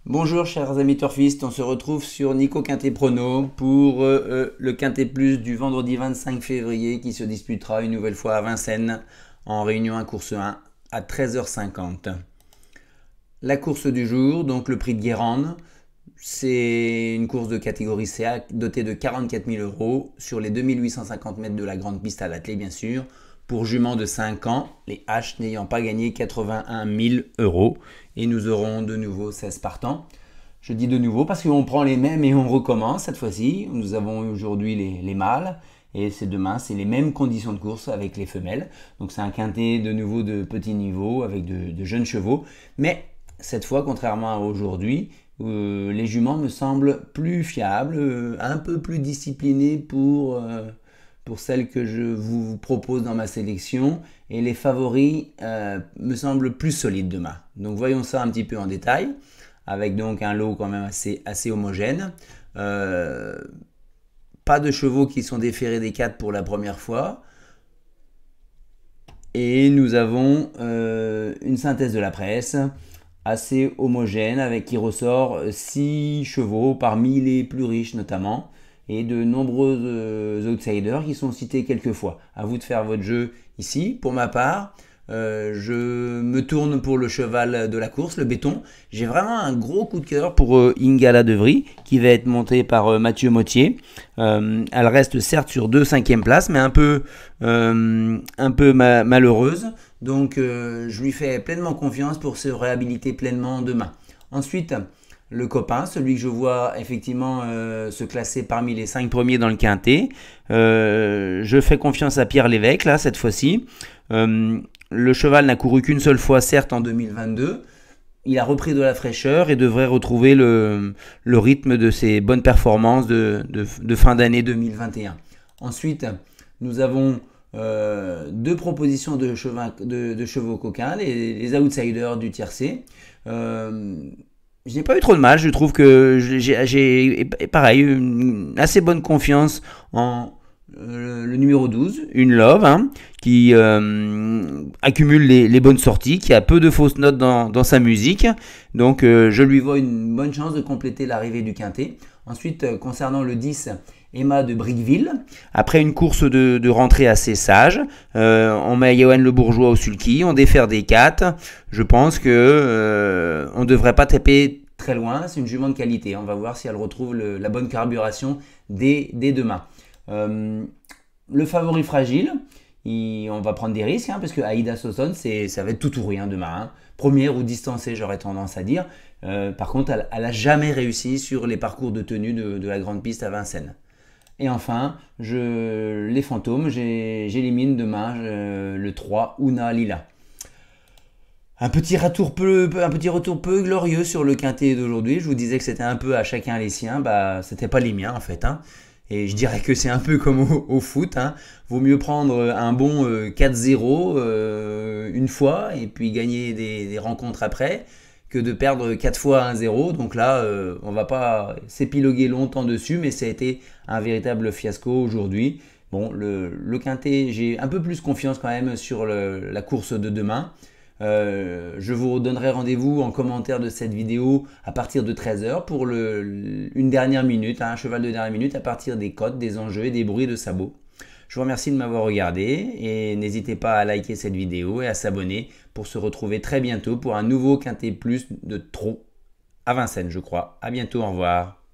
Bonjour chers amis turfistes, on se retrouve sur Nico Quintet Prono pour le Quintet Plus du vendredi 25 février qui se disputera une nouvelle fois à Vincennes en réunion 1 course 1 à 13h50. La course du jour, donc le prix de Guérande, c'est une course de catégorie CA dotée de 44 000 euros sur les 2850 mètres de la grande piste à l'attelé bien sûr, pour juments de 5 ans, les H n'ayant pas gagné 81 000 euros. Et nous aurons de nouveau 16 partants. Je dis de nouveau parce qu'on prend les mêmes et on recommence cette fois-ci. Nous avons aujourd'hui les mâles et c'est demain, c'est les mêmes conditions de course avec les femelles. Donc c'est un quintet de nouveau de petit niveau avec de jeunes chevaux. Mais cette fois, contrairement à aujourd'hui, les juments me semblent plus fiables, un peu plus disciplinés pour celles que je vous propose dans ma sélection. Et les favoris me semblent plus solides demain. Donc voyons ça un petit peu en détail, avec donc un lot quand même assez homogène. Pas de chevaux qui sont déférés des 4 pour la première fois. Et nous avons une synthèse de la presse assez homogène avec qui ressort 6 chevaux parmi les plus riches notamment et de nombreux outsiders qui sont cités quelques fois. À vous de faire votre jeu ici. Pour ma part, je me tourne pour le cheval de la course, le béton. J'ai vraiment un gros coup de cœur pour Ingala Devry qui va être montée par Mathieu Mottier. Elle reste certes sur 2 5e places mais un peu malheureuse. Donc je lui fais pleinement confiance pour se réhabiliter pleinement demain. Ensuite, le copain, celui que je vois effectivement se classer parmi les 5 premiers dans le quintet. Je fais confiance à Pierre Lévesque là cette fois-ci. Le cheval n'a couru qu'une seule fois certes en 2022. Il a repris de la fraîcheur et devrait retrouver le rythme de ses bonnes performances de fin d'année 2021. Ensuite, nous avons 2 propositions de chevaux coquins, les outsiders du tiercé. Je n'ai pas eu trop de mal, je trouve que j'ai pareil, une assez bonne confiance en le numéro 12, une Love, hein, qui accumule les bonnes sorties, qui a peu de fausses notes dans sa musique. Donc je lui vois une bonne chance de compléter l'arrivée du quintet. Ensuite, concernant le 10, Emma de Briqueville, après une course de rentrée assez sage, on met Yoann Le Bourgeois au sulky, on défère des 4. Je pense que on ne devrait pas taper très loin, c'est une jument de qualité. On va voir si elle retrouve la bonne carburation dès demain. Le favori fragile, on va prendre des risques, hein, parce que Aïda Sosson, ça va être tout ou rien demain. Hein. Première ou distancée, j'aurais tendance à dire. Par contre, elle n'a jamais réussi sur les parcours de tenue de la grande piste à Vincennes. Et enfin, les fantômes, j'élimine demain le 3, Una Lila. Un petit retour peu glorieux sur le quintet d'aujourd'hui. Je vous disais que c'était un peu à chacun les siens. Bah, c'était pas les miens en fait. Hein. Et je dirais que c'est un peu comme au foot. Hein. Vaut mieux prendre un bon 4-0 une fois et puis gagner des rencontres après que de perdre 4 fois 1-0. Donc là, on va pas s'épiloguer longtemps dessus, mais ça a été un véritable fiasco aujourd'hui. Bon, le quintet, j'ai un peu plus confiance quand même sur la course de demain. Je vous donnerai rendez-vous en commentaire de cette vidéo à partir de 13h pour une dernière minute, hein, un cheval de dernière minute à partir des cotes, des enjeux et des bruits de sabots. Je vous remercie de m'avoir regardé et n'hésitez pas à liker cette vidéo et à s'abonner pour se retrouver très bientôt pour un nouveau Quintet Plus de trop à Vincennes, je crois. À bientôt, au revoir.